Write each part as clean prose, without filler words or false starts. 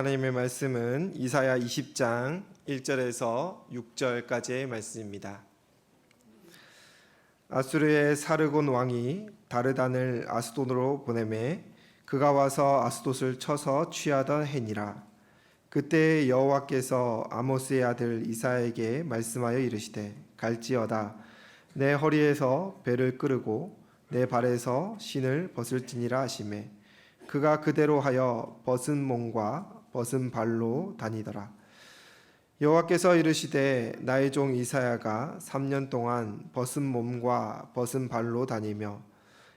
하나님의 말씀은 이사야 20장 1절에서 6절까지의 말씀입니다. 아수르의 사르곤 왕이 다르단을 아스돗으로 보내매 그가 와서 아스돗을 쳐서 취하던 해니라. 그때 여호와께서 아모스의 아들 이사야에게 말씀하여 이르시되 갈지어다 내 허리에서 배를 끄르고 내 발에서 신을 벗을지니라 하시매 그가 그대로 하여 벗은 몸과 벗은 발로 다니더라. 여호와께서 이르시되 나의 종 이사야가 3년 동안 벗은 몸과 벗은 발로 다니며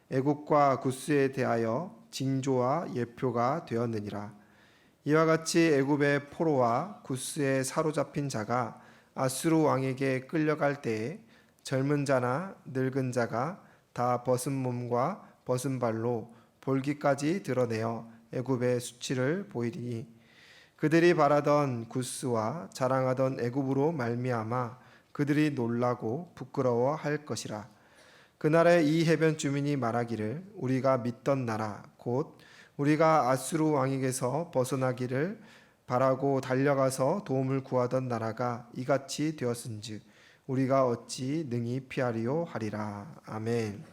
애굽과 구스에 대하여 징조와 예표가 되었느니라. 이와 같이 애굽의 포로와 구스에 사로잡힌 자가 아수르 왕에게 끌려갈 때에 젊은 자나 늙은 자가 다 벗은 몸과 벗은 발로 볼기까지 드러내어 애굽의 수치를 보이리니 그들이 바라던 구스와 자랑하던 애굽으로 말미암아 그들이 놀라고 부끄러워할 것이라. 그날에 이 해변 주민이 말하기를 우리가 믿던 나라 곧 우리가 아수르 왕에게서 벗어나기를 바라고 달려가서 도움을 구하던 나라가 이같이 되었은즉 우리가 어찌 능히 피하리요 하리라. 아멘.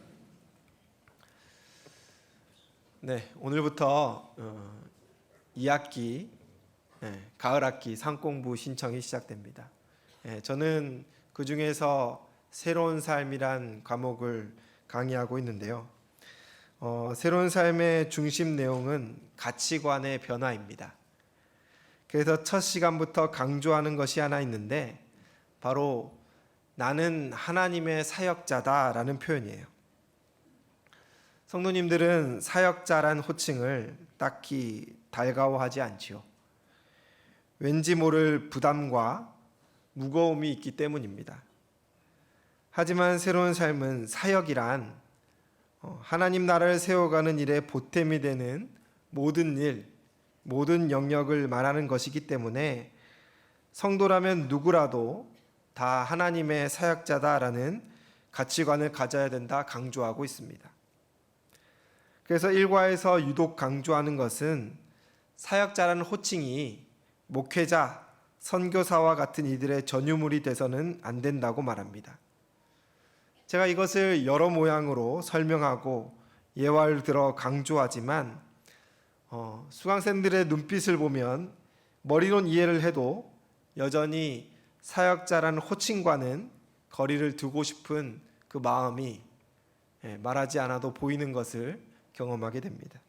네, 오늘부터 2학기 가을 학기 상공부 신청이 시작됩니다. 저는 그 중에서 새로운 삶이란 과목을 강의하고 있는데요. 새로운 삶의 중심 내용은 가치관의 변화입니다. 그래서 첫 시간부터 강조하는 것이 하나 있는데 바로 나는 하나님의 사역자다라는 표현이에요. 성도님들은 사역자란 호칭을 딱히 달가워하지 않지요. 왠지 모를 부담과 무거움이 있기 때문입니다. 하지만 새로운 삶은 사역이란 하나님 나라를 세워가는 일에 보탬이 되는 모든 일, 모든 영역을 말하는 것이기 때문에 성도라면 누구라도 다 하나님의 사역자다라는 가치관을 가져야 된다 강조하고 있습니다. 그래서 일과에서 유독 강조하는 것은 사역자라는 호칭이 목회자, 선교사와 같은 이들의 전유물이 돼서는 안 된다고 말합니다. 제가 이것을 여러 모양으로 설명하고 예화를 들어 강조하지만 수강생들의 눈빛을 보면 머리론 이해를 해도 여전히 사역자라는 호칭과는 거리를 두고 싶은 그 마음이 말하지 않아도 보이는 것을 경험하게 됩니다.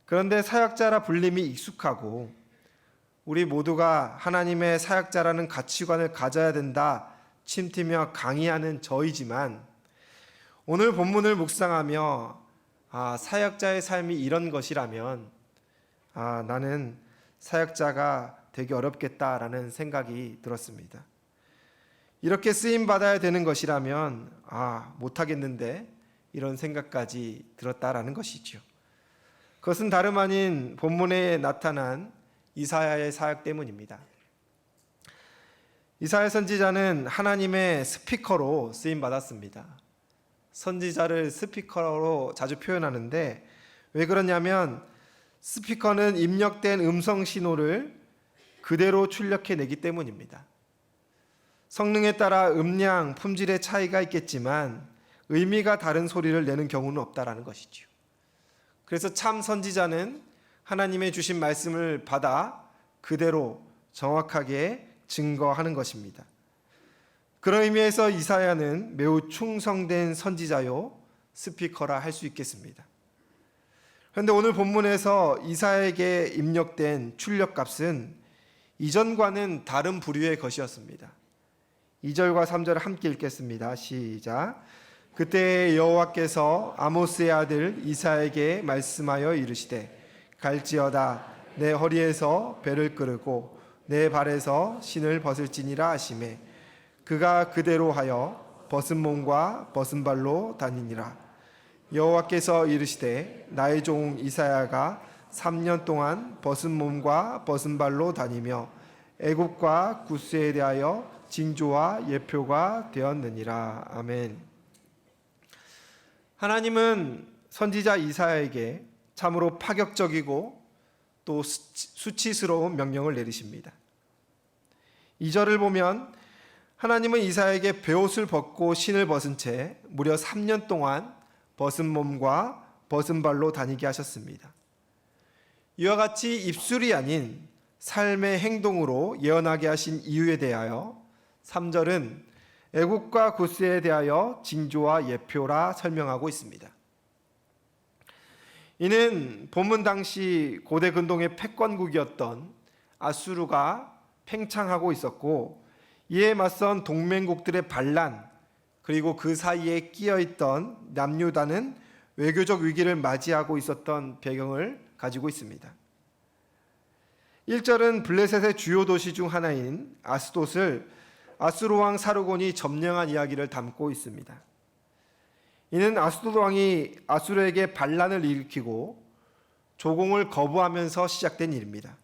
그런데 사역자라 불림이 익숙하고 우리 모두가 하나님의 사역자라는 가치관을 가져야 된다 침튀며 강의하는 저이지만 오늘 본문을 묵상하며 사역자의 삶이 이런 것이라면 나는 사역자가 되기 어렵겠다라는 생각이 들었습니다. 이렇게 쓰임받아야 되는 것이라면 못하겠는데 이런 생각까지 들었다라는 것이죠. 그것은 다름 아닌 본문에 나타난 이사야의 사역 때문입니다. 이사야 선지자는 하나님의 스피커로 쓰임받았습니다. 선지자를 스피커로 자주 표현하는데 왜 그러냐면 스피커는 입력된 음성 신호를 그대로 출력해내기 때문입니다. 성능에 따라 음량, 품질의 차이가 있겠지만 의미가 다른 소리를 내는 경우는 없다라는 것이죠. 그래서 참 선지자는 하나님의 주신 말씀을 받아 그대로 정확하게 증거하는 것입니다. 그런 의미에서 이사야는 매우 충성된 선지자요 스피커라 할 수 있겠습니다. 그런데 오늘 본문에서 이사야에게 입력된 출력값은 이전과는 다른 부류의 것이었습니다. 2절과 3절을 함께 읽겠습니다. 시작. 그때 여호와께서 아모스의 아들 이사야에게 말씀하여 이르시되 갈지어다 내 허리에서 배를 끄르고 내 발에서 신을 벗을지니라 하시매 그가 그대로 하여 벗은 몸과 벗은 발로 다니니라. 여호와께서 이르시되 나의 종 이사야가 3년 동안 벗은 몸과 벗은 발로 다니며 애굽과 구스에 대하여 징조와 예표가 되었느니라. 아멘. 하나님은 선지자 이사야에게 참으로 파격적이고 또 또 수치스러운 명령을 내리십니다. 2절을 보면 하나님은 이사야에게 베옷을 벗고 신을 벗은 채 무려 3년 동안 벗은 몸과 벗은 발로 다니게 하셨습니다. 이와 같이 입술이 아닌 삶의 행동으로 예언하게 하신 이유에 대하여 3절은 애국과 구스에 대하여 징조와 예표라 설명하고 있습니다. 이는 본문 당시 고대 근동의 패권국이었던 아수르가 팽창하고 있었고, 이에 맞선 동맹국들의 반란, 그리고 그 사이에 끼어있던 남유다는 외교적 위기를 맞이하고 있었던 배경을 가지고 있습니다. 1절은 블레셋의 주요 도시 중 하나인 아스돗을 아수르 왕 사르곤이 점령한 이야기를 담고 있습니다. 이는 아스돗 왕이 아수르에게 반란을 일으키고 조공을 거부하면서 시작된 일입니다.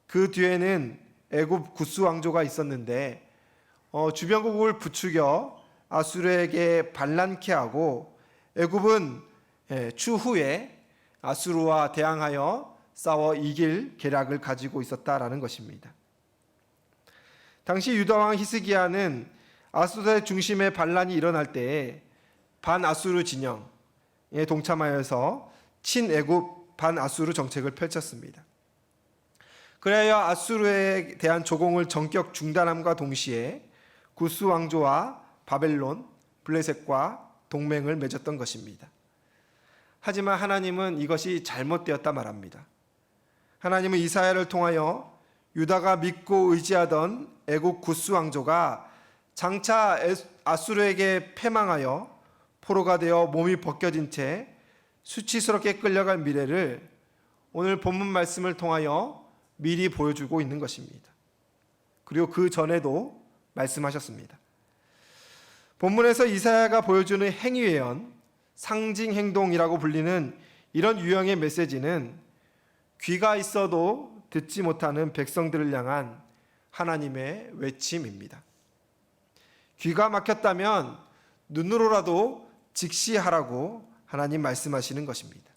그 뒤에는 애굽 구스 왕조가 있었는데 주변국을 부추겨 아수르에게 반란케 하고, 애굽은 추후에 아수르와 대항하여 싸워 이길 계략을 가지고 있었다라는 것입니다. 당시 유다 왕 히스기야는 아스돗의 중심에 반란이 일어날 때에 반아수르 진영에 동참하여서 친애굽 반아수르 정책을 펼쳤습니다. 그래야 아수르에 대한 조공을 전격 중단함과 동시에 구스 왕조와 바벨론, 블레셋과 동맹을 맺었던 것입니다. 하지만 하나님은 이것이 잘못되었다 말합니다. 하나님은 이사야를 통하여 유다가 믿고 의지하던 애국 구스 왕조가 장차 아수르에게 패망하여 포로가 되어 몸이 벗겨진 채 수치스럽게 끌려갈 미래를 오늘 본문 말씀을 통하여 미리 보여주고 있는 것입니다. 그리고 그 전에도 말씀하셨습니다. 본문에서 이사야가 보여주는 행위예언, 상징 행동이라고 불리는 이런 유형의 메시지는 귀가 있어도 듣지 못하는 백성들을 향한 하나님의 외침입니다. 귀가 막혔다면 눈으로라도 직시하라고 하나님 말씀하시는 것입니다.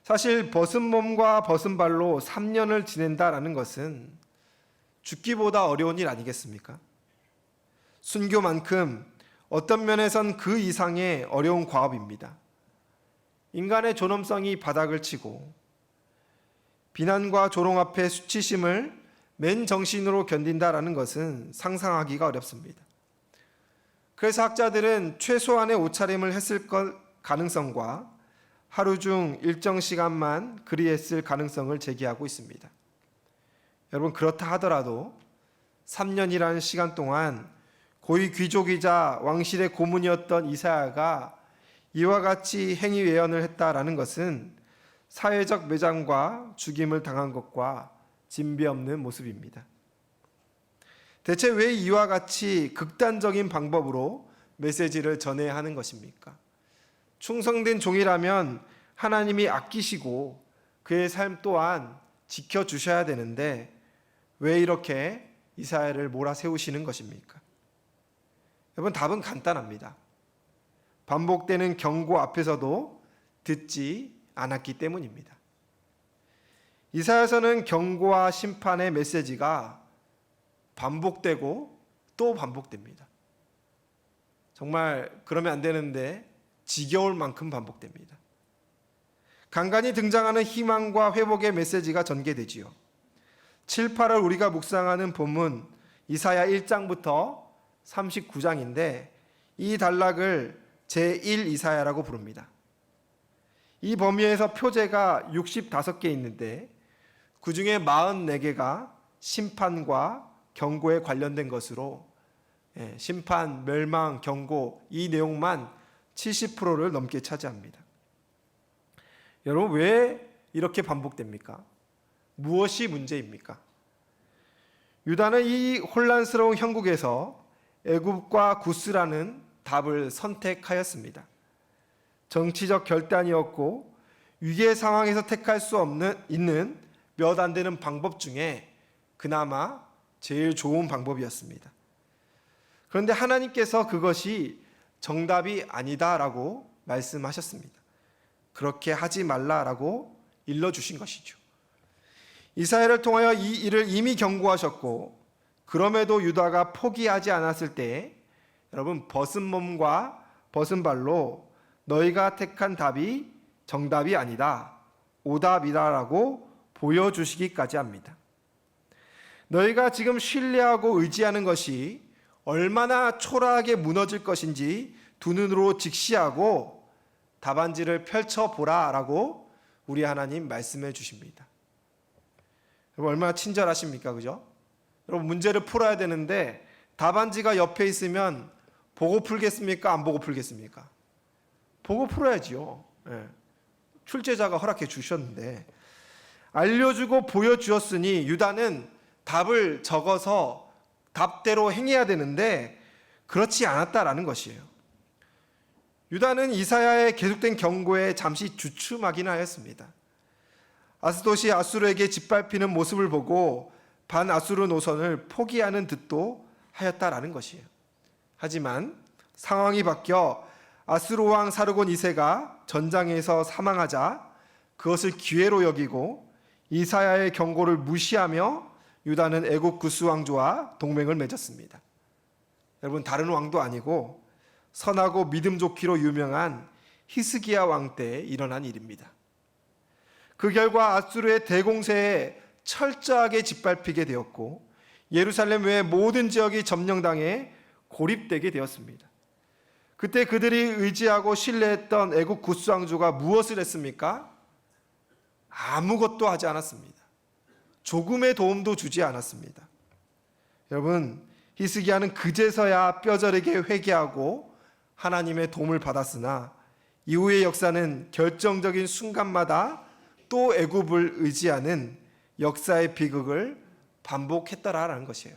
사실 벗은 몸과 벗은 발로 3년을 지낸다라는 것은 죽기보다 어려운 일 아니겠습니까? 순교만큼 어떤 면에선 그 이상의 어려운 과업입니다. 인간의 존엄성이 바닥을 치고 비난과 조롱 앞에 수치심을 맨 정신으로 견딘다라는 것은 상상하기가 어렵습니다. 그래서 학자들은 최소한의 옷차림을 했을 것 가능성과 하루 중 일정 시간만 그리했을 가능성을 제기하고 있습니다. 여러분, 그렇다 하더라도 3년이라는 시간 동안 고위 귀족이자 왕실의 고문이었던 이사야가 이와 같이 행위 예언을 했다라는 것은 사회적 매장과 죽임을 당한 것과 진비 없는 모습입니다. 대체 왜 이와 같이 극단적인 방법으로 메시지를 전해야 하는 것입니까? 충성된 종이라면 하나님이 아끼시고 그의 삶 또한 지켜주셔야 되는데 왜 이렇게 이사야를 몰아세우시는 것입니까? 여러분, 답은 간단합니다. 반복되는 경고 앞에서도 듣지 않았기 때문입니다. 이사야서는 경고와 심판의 메시지가 반복되고 또 반복됩니다. 정말 그러면 안 되는데 지겨울 만큼 반복됩니다. 간간히 등장하는 희망과 회복의 메시지가 전개되지요. 7, 8월 우리가 묵상하는 본문 이사야 1장부터 39장인데 이 단락을 제1 이사야라고 부릅니다. 이 범위에서 표제가 65개 있는데 그 중에 44개가 심판과 경고에 관련된 것으로 심판, 멸망, 경고 이 내용만 70%를 넘게 차지합니다. 여러분, 왜 이렇게 반복됩니까? 무엇이 문제입니까? 유다는 이 혼란스러운 형국에서 애굽과 구스라는 답을 선택하였습니다. 정치적 결단이었고 위기의 상황에서 택할 수 있는 몇 안 되는 방법 중에 그나마 제일 좋은 방법이었습니다. 그런데 하나님께서 그것이 정답이 아니다라고 말씀하셨습니다. 그렇게 하지 말라라고 일러주신 것이죠. 이사야를 통하여 이 일을 이미 경고하셨고, 그럼에도 유다가 포기하지 않았을 때 여러분, 벗은 몸과 벗은 발로 너희가 택한 답이 정답이 아니다, 오답이다라고 보여주시기까지 합니다. 너희가 지금 신뢰하고 의지하는 것이 얼마나 초라하게 무너질 것인지 두 눈으로 직시하고 답안지를 펼쳐보라라고 우리 하나님 말씀해 주십니다. 여러분, 얼마나 친절하십니까? 그죠? 여러분, 문제를 풀어야 되는데 답안지가 옆에 있으면 보고 풀겠습니까? 안 보고 풀겠습니까? 보고 풀어야지요. 예. 출제자가 허락해 주셨는데, 알려주고 보여주었으니 유다는 답을 적어서 답대로 행해야 되는데 그렇지 않았다라는 것이에요. 유다는 이사야의 계속된 경고에 잠시 주춤하긴 하였습니다. 아스돗이 아수르에게 짓밟히는 모습을 보고 반아수르 노선을 포기하는 듯도 하였다라는 것이에요. 하지만 상황이 바뀌어 아수르 왕 사르곤 2세가 전장에서 사망하자 그것을 기회로 여기고 이사야의 경고를 무시하며 유다는 애굽 구스 왕조와 동맹을 맺었습니다. 여러분, 다른 왕도 아니고 선하고 믿음 좋기로 유명한 히스기야 왕 때 일어난 일입니다. 그 결과 아수르의 대공세에 철저하게 짓밟히게 되었고 예루살렘 외의 모든 지역이 점령당해 고립되게 되었습니다. 그때 그들이 의지하고 신뢰했던 애굽 구스 왕조가 무엇을 했습니까? 아무것도 하지 않았습니다. 조금의 도움도 주지 않았습니다. 여러분, 히스기야는 그제서야 뼈저리게 회개하고 하나님의 도움을 받았으나 이후의 역사는 결정적인 순간마다 또 애굽을 의지하는 역사의 비극을 반복했다라는 것이에요.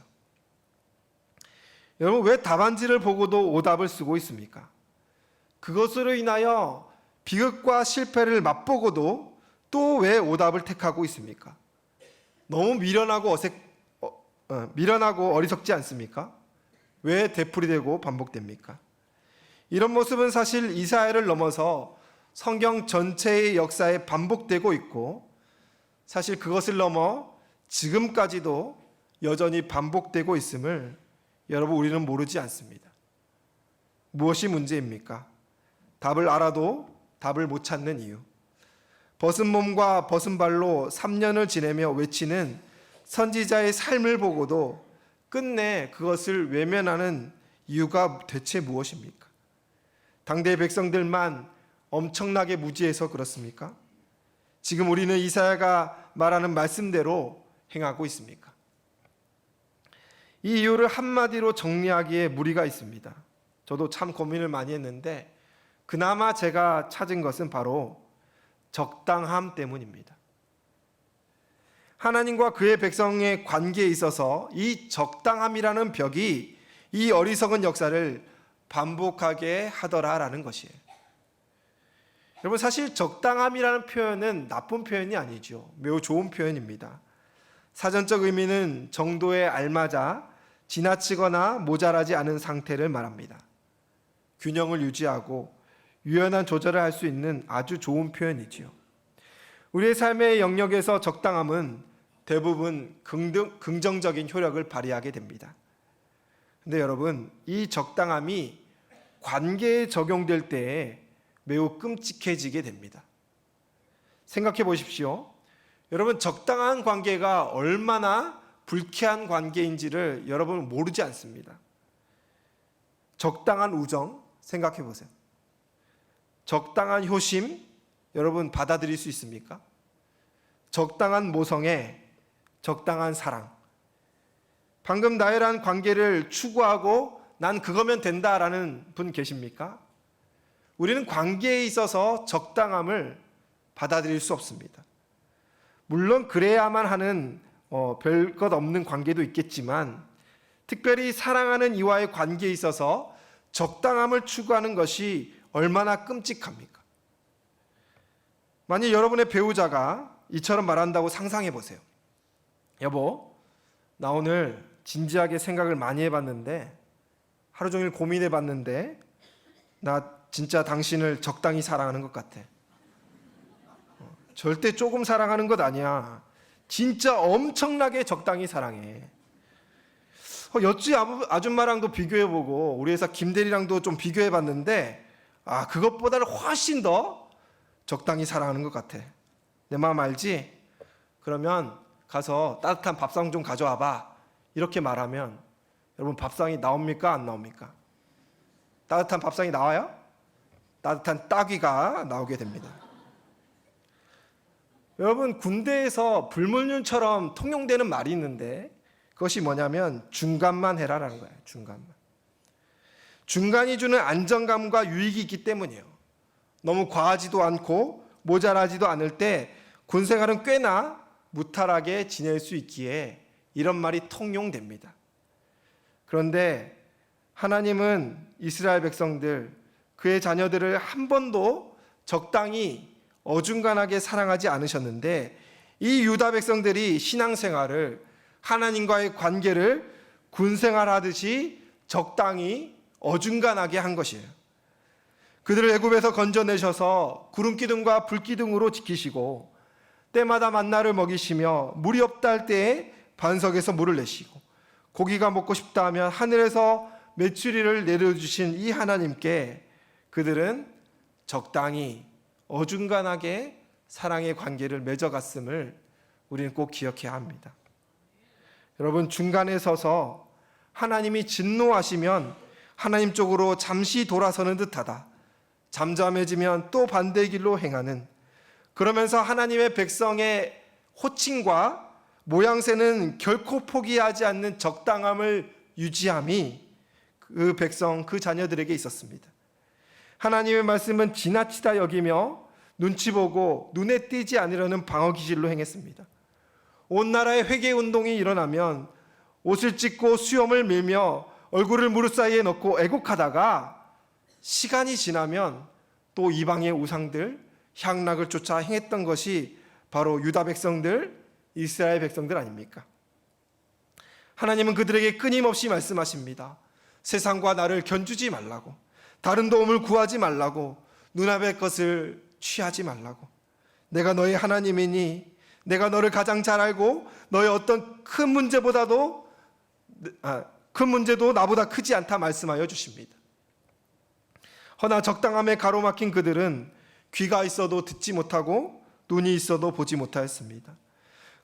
여러분, 왜 답안지를 보고도 오답을 쓰고 있습니까? 그것으로 인하여 비극과 실패를 맛보고도 또 왜 오답을 택하고 있습니까? 너무 미련하고 어리석지 않습니까? 왜 되풀이되고 반복됩니까? 이런 모습은 사실 이사야를 넘어서 성경 전체의 역사에 반복되고 있고 사실 그것을 넘어 지금까지도 여전히 반복되고 있음을 여러분, 우리는 모르지 않습니다. 무엇이 문제입니까? 답을 알아도 답을 못 찾는 이유. 벗은 몸과 벗은 발로 3년을 지내며 외치는 선지자의 삶을 보고도 끝내 그것을 외면하는 이유가 대체 무엇입니까? 당대의 백성들만 엄청나게 무지해서 그렇습니까? 지금 우리는 이사야가 말하는 말씀대로 행하고 있습니까? 이 이유를 한마디로 정리하기에 무리가 있습니다. 저도 참 고민을 많이 했는데 그나마 제가 찾은 것은 바로 적당함 때문입니다. 하나님과 그의 백성의 관계에 있어서 이 적당함이라는 벽이 이 어리석은 역사를 반복하게 하더라라는 것이에요. 여러분, 사실 적당함이라는 표현은 나쁜 표현이 아니죠. 매우 좋은 표현입니다. 사전적 의미는 정도에 알맞아 지나치거나 모자라지 않은 상태를 말합니다. 균형을 유지하고 유연한 조절을 할 수 있는 아주 좋은 표현이지요. 우리의 삶의 영역에서 적당함은 대부분 긍정적인 효력을 발휘하게 됩니다. 근데 여러분, 이 적당함이 관계에 적용될 때에 매우 끔찍해지게 됩니다. 생각해 보십시오. 여러분, 적당한 관계가 얼마나 불쾌한 관계인지를 여러분은 모르지 않습니다. 적당한 우정 생각해 보세요. 적당한 효심 여러분 받아들일 수 있습니까? 적당한 모성애, 적당한 사랑. 방금 나열한 관계를 추구하고 난 그거면 된다라는 분 계십니까? 우리는 관계에 있어서 적당함을 받아들일 수 없습니다. 물론 그래야만 하는 별것 없는 관계도 있겠지만 특별히 사랑하는 이와의 관계에 있어서 적당함을 추구하는 것이 얼마나 끔찍합니까? 만약 여러분의 배우자가 이처럼 말한다고 상상해 보세요. 여보, 나 오늘 진지하게 생각을 많이 해봤는데 하루 종일 고민해봤는데 나 진짜 당신을 적당히 사랑하는 것 같아. 절대 조금 사랑하는 것 아니야. 진짜 엄청나게 적당히 사랑해. 옆집 아줌마랑도 비교해보고 우리 회사 김대리랑도 좀 비교해봤는데 그것보다는 훨씬 더 적당히 사랑하는 것 같아. 내 마음 알지? 그러면 가서 따뜻한 밥상 좀 가져와봐. 이렇게 말하면 여러분 밥상이 나옵니까? 안 나옵니까? 따뜻한 밥상이 나와요? 따뜻한 따귀가 나오게 됩니다. 여러분, 군대에서 불문율처럼 통용되는 말이 있는데 그것이 뭐냐면 중간만 해라라는 거예요. 중간만. 중간이 주는 안정감과 유익이 있기 때문이에요. 너무 과하지도 않고 모자라지도 않을 때 군생활은 꽤나 무탈하게 지낼 수 있기에 이런 말이 통용됩니다. 그런데 하나님은 이스라엘 백성들, 그의 자녀들을 한 번도 적당히 어중간하게 사랑하지 않으셨는데 이 유다 백성들이 신앙생활을, 하나님과의 관계를 군생활하듯이 적당히 어중간하게 한 것이에요. 그들을 애굽에서 건져내셔서 구름기둥과 불기둥으로 지키시고 때마다 만나를 먹이시며 물이 없다 할 때에 반석에서 물을 내시고 고기가 먹고 싶다 하면 하늘에서 메추리를 내려주신 이 하나님께 그들은 적당히 어중간하게 사랑의 관계를 맺어갔음을 우리는 꼭 기억해야 합니다. 여러분, 중간에 서서 하나님이 진노하시면 하나님 쪽으로 잠시 돌아서는 듯하다, 잠잠해지면 또 반대 길로 행하는, 그러면서 하나님의 백성의 호칭과 모양새는 결코 포기하지 않는 적당함을 유지함이 그 백성, 그 자녀들에게 있었습니다. 하나님의 말씀은 지나치다 여기며 눈치 보고 눈에 띄지 않으려는 방어 기질로 행했습니다. 온 나라에 회개 운동이 일어나면 옷을 찢고 수염을 밀며 얼굴을 무릎 사이에 넣고 애곡하다가 시간이 지나면 또 이방의 우상들, 향락을 쫓아 행했던 것이 바로 유다 백성들, 이스라엘 백성들 아닙니까? 하나님은 그들에게 끊임없이 말씀하십니다. 세상과 나를 견주지 말라고, 다른 도움을 구하지 말라고, 눈앞의 것을 취하지 말라고. 내가 너의 하나님이니 내가 너를 가장 잘 알고 너의 어떤 큰 문제도 나보다 크지 않다 말씀하여 주십니다. 허나 적당함에 가로막힌 그들은 귀가 있어도 듣지 못하고 눈이 있어도 보지 못하였습니다.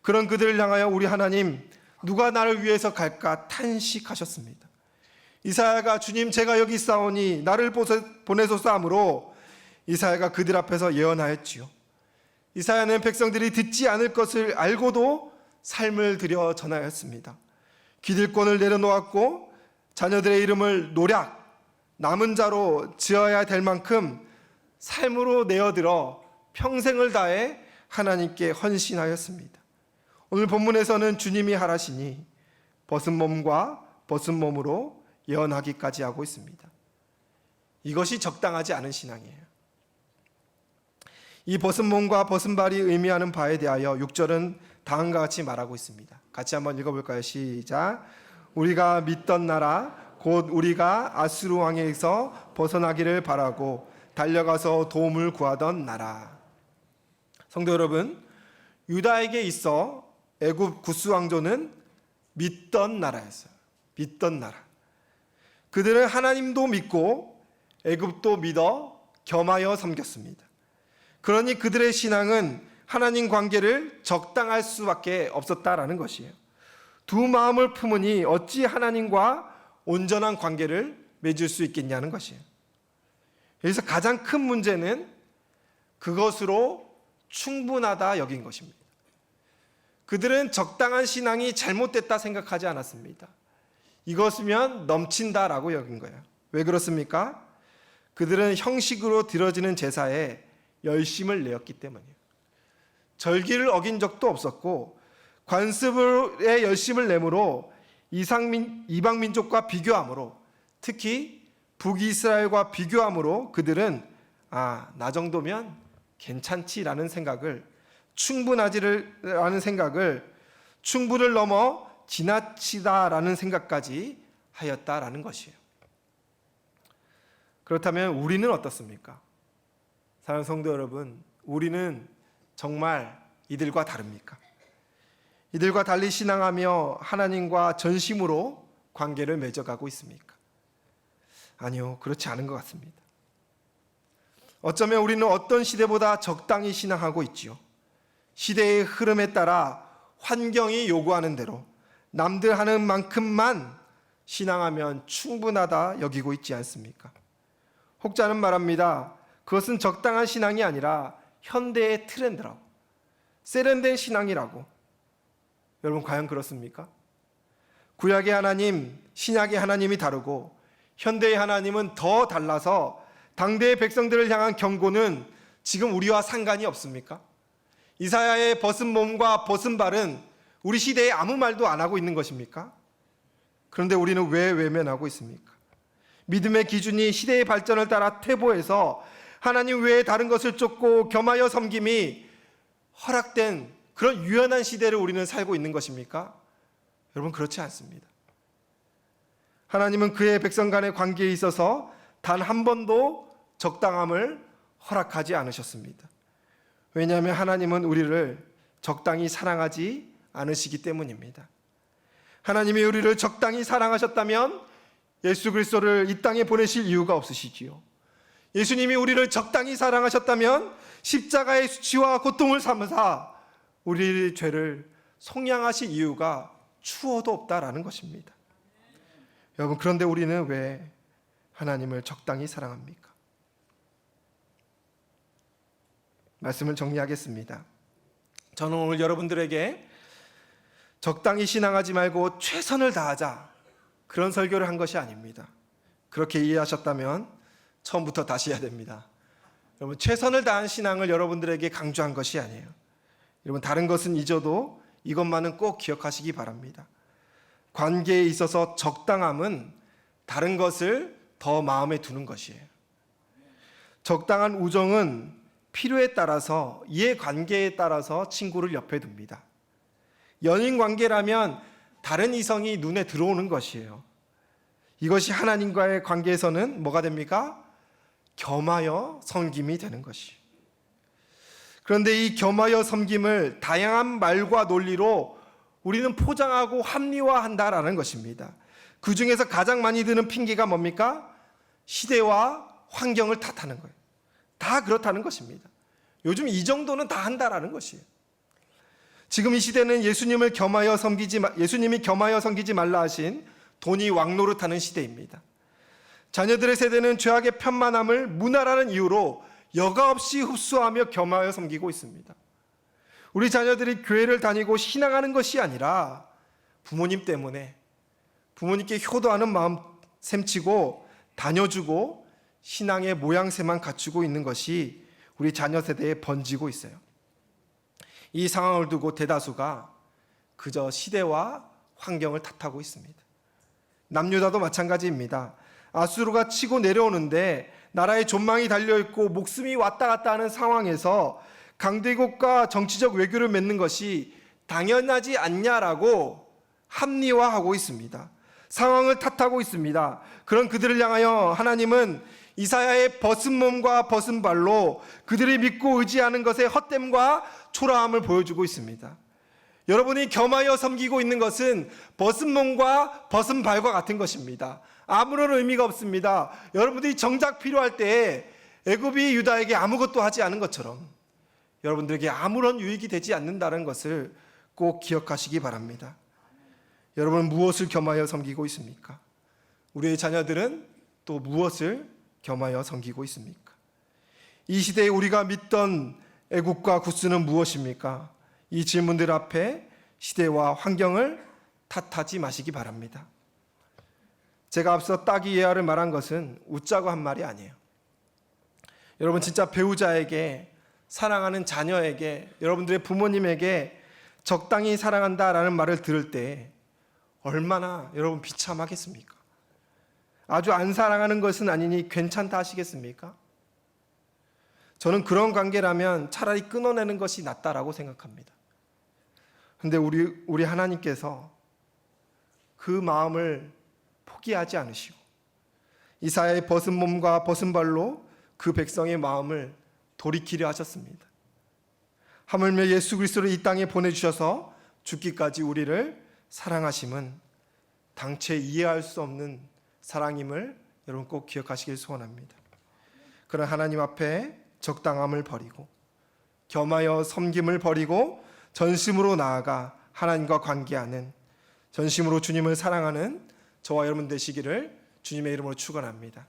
그런 그들을 향하여 우리 하나님, 누가 나를 위해서 갈까 탄식하셨습니다. 이사야가 주님, 제가 여기 있사오니 나를 보내소서 하므로 이사야가 그들 앞에서 예언하였지요. 이사야는 백성들이 듣지 않을 것을 알고도 삶을 들여 전하였습니다. 기득권을 내려놓았고 자녀들의 이름을 노략, 남은 자로 지어야 될 만큼 삶으로 내어들어 평생을 다해 하나님께 헌신하였습니다. 오늘 본문에서는 주님이 하라시니 벗은 몸과 벗은 몸으로 예언하기까지 하고 있습니다. 이것이 적당하지 않은 신앙이에요. 이 벗은 몸과 벗은 발이 의미하는 바에 대하여 6절은 다음과 같이 말하고 있습니다. 같이 한번 읽어볼까요? 시작. 우리가 믿던 나라 곧 우리가 아수르 왕에게서 벗어나기를 바라고 달려가서 도움을 구하던 나라. 성도 여러분, 유다에게 있어 애굽 구스 왕조는 믿던 나라였어요. 믿던 나라. 그들은 하나님도 믿고 애굽도 믿어 겸하여 섬겼습니다. 그러니 그들의 신앙은 하나님 관계를 적당할 수밖에 없었다라는 것이에요. 두 마음을 품으니 어찌 하나님과 온전한 관계를 맺을 수 있겠냐는 것이에요. 여기서 가장 큰 문제는 그것으로 충분하다 여긴 것입니다. 그들은 적당한 신앙이 잘못됐다 생각하지 않았습니다. 이것이면 넘친다라고 여긴 거예요. 왜 그렇습니까? 그들은 형식으로 드려지는 제사에 열심을 내었기 때문이에요. 절기를 어긴 적도 없었고 관습에 열심을 내므로 이방 민족과 비교함으로, 특히 북이스라엘과 비교함으로 그들은 나 정도면 괜찮지라는 생각을, 충분하지라는 생각을, 충분을 넘어 지나치다라는 생각까지 하였다라는 것이에요. 그렇다면 우리는 어떻습니까? 사랑하는 성도 여러분, 우리는 정말 이들과 다릅니까? 이들과 달리 신앙하며 하나님과 전심으로 관계를 맺어가고 있습니까? 아니요, 그렇지 않은 것 같습니다. 어쩌면 우리는 어떤 시대보다 적당히 신앙하고 있지요. 시대의 흐름에 따라 환경이 요구하는 대로 남들 하는 만큼만 신앙하면 충분하다 여기고 있지 않습니까? 혹자는 말합니다. 그것은 적당한 신앙이 아니라 현대의 트렌드라고, 세련된 신앙이라고. 여러분, 과연 그렇습니까? 구약의 하나님, 신약의 하나님이 다르고 현대의 하나님은 더 달라서 당대의 백성들을 향한 경고는 지금 우리와 상관이 없습니까? 이사야의 벗은 몸과 벗은 발은 우리 시대에 아무 말도 안 하고 있는 것입니까? 그런데 우리는 왜 외면하고 있습니까? 믿음의 기준이 시대의 발전을 따라 퇴보해서 하나님 외에 다른 것을 쫓고 겸하여 섬김이 허락된 그런 유연한 시대를 우리는 살고 있는 것입니까? 여러분, 그렇지 않습니다. 하나님은 그의 백성 간의 관계에 있어서 단 한 번도 적당함을 허락하지 않으셨습니다. 왜냐하면 하나님은 우리를 적당히 사랑하지 않으시기 때문입니다. 하나님이 우리를 적당히 사랑하셨다면 예수 그리스도를 이 땅에 보내실 이유가 없으시지요. 예수님이 우리를 적당히 사랑하셨다면 십자가의 수치와 고통을 삼으사 우리의 죄를 속량하실 이유가 추워도 없다라는 것입니다. 여러분, 그런데 우리는 왜 하나님을 적당히 사랑합니까? 말씀을 정리하겠습니다. 저는 오늘 여러분들에게 적당히 신앙하지 말고 최선을 다하자, 그런 설교를 한 것이 아닙니다. 그렇게 이해하셨다면 처음부터 다시 해야 됩니다. 여러분, 최선을 다한 신앙을 여러분들에게 강조한 것이 아니에요. 여러분, 다른 것은 잊어도 이것만은 꼭 기억하시기 바랍니다. 관계에 있어서 적당함은 다른 것을 더 마음에 두는 것이에요. 적당한 우정은 필요에 따라서, 이해관계에 따라서 친구를 옆에 둡니다. 연인 관계라면 다른 이성이 눈에 들어오는 것이에요. 이것이 하나님과의 관계에서는 뭐가 됩니까? 겸하여 섬김이 되는 것이에요. 그런데 이 겸하여 섬김을 다양한 말과 논리로 우리는 포장하고 합리화한다라는 것입니다. 그 중에서 가장 많이 드는 핑계가 뭡니까? 시대와 환경을 탓하는 거예요. 다 그렇다는 것입니다. 요즘 이 정도는 다 한다라는 것이에요. 지금 이 시대는 예수님이 겸하여 섬기지 말라 하신 돈이 왕노릇하는 시대입니다. 자녀들의 세대는 죄악의 편만함을 문화라는 이유로 여과 없이 흡수하며 겸하여 섬기고 있습니다. 우리 자녀들이 교회를 다니고 신앙하는 것이 아니라 부모님 때문에 부모님께 효도하는 마음 셈치고 다녀주고 신앙의 모양새만 갖추고 있는 것이 우리 자녀 세대에 번지고 있어요. 이 상황을 두고 대다수가 그저 시대와 환경을 탓하고 있습니다. 남유다도 마찬가지입니다. 아수르가 치고 내려오는데 나라의 존망이 달려있고 목숨이 왔다 갔다 하는 상황에서 강대국과 정치적 외교를 맺는 것이 당연하지 않냐라고 합리화하고 있습니다. 상황을 탓하고 있습니다. 그런 그들을 향하여 하나님은 이사야의 벗은 몸과 벗은 발로 그들이 믿고 의지하는 것의 헛됨과 초라함을 보여주고 있습니다. 여러분이 겸하여 섬기고 있는 것은 벗은 몸과 벗은 발과 같은 것입니다. 아무런 의미가 없습니다. 여러분들이 정작 필요할 때에 애굽이 유다에게 아무것도 하지 않은 것처럼 여러분들에게 아무런 유익이 되지 않는다는 것을 꼭 기억하시기 바랍니다. 여러분, 무엇을 겸하여 섬기고 있습니까? 우리의 자녀들은 또 무엇을 겸하여 섬기고 있습니까? 이 시대에 우리가 믿던 애국과 구스는 무엇입니까? 이 질문들 앞에 시대와 환경을 탓하지 마시기 바랍니다. 제가 앞서 딱이 예화를 말한 것은 웃자고 한 말이 아니에요. 여러분, 진짜 배우자에게, 사랑하는 자녀에게, 여러분들의 부모님에게 적당히 사랑한다라는 말을 들을 때 얼마나 여러분 비참하겠습니까? 아주 안 사랑하는 것은 아니니 괜찮다 하시겠습니까? 저는 그런 관계라면 차라리 끊어내는 것이 낫다라고 생각합니다. 그런데 우리 하나님께서 그 마음을 포기하지 않으시고 이사야의 벗은 몸과 벗은 발로 그 백성의 마음을 돌이키려 하셨습니다. 하물며 예수 그리스도를 이 땅에 보내주셔서 죽기까지 우리를 사랑하심은 당최 이해할 수 없는 사랑임을 여러분 꼭 기억하시길 소원합니다. 그런 하나님 앞에 적당함을 버리고 겸하여 섬김을 버리고 전심으로 나아가 하나님과 관계하는, 전심으로 주님을 사랑하는 저와 여러분 되시기를 주님의 이름으로 축원합니다.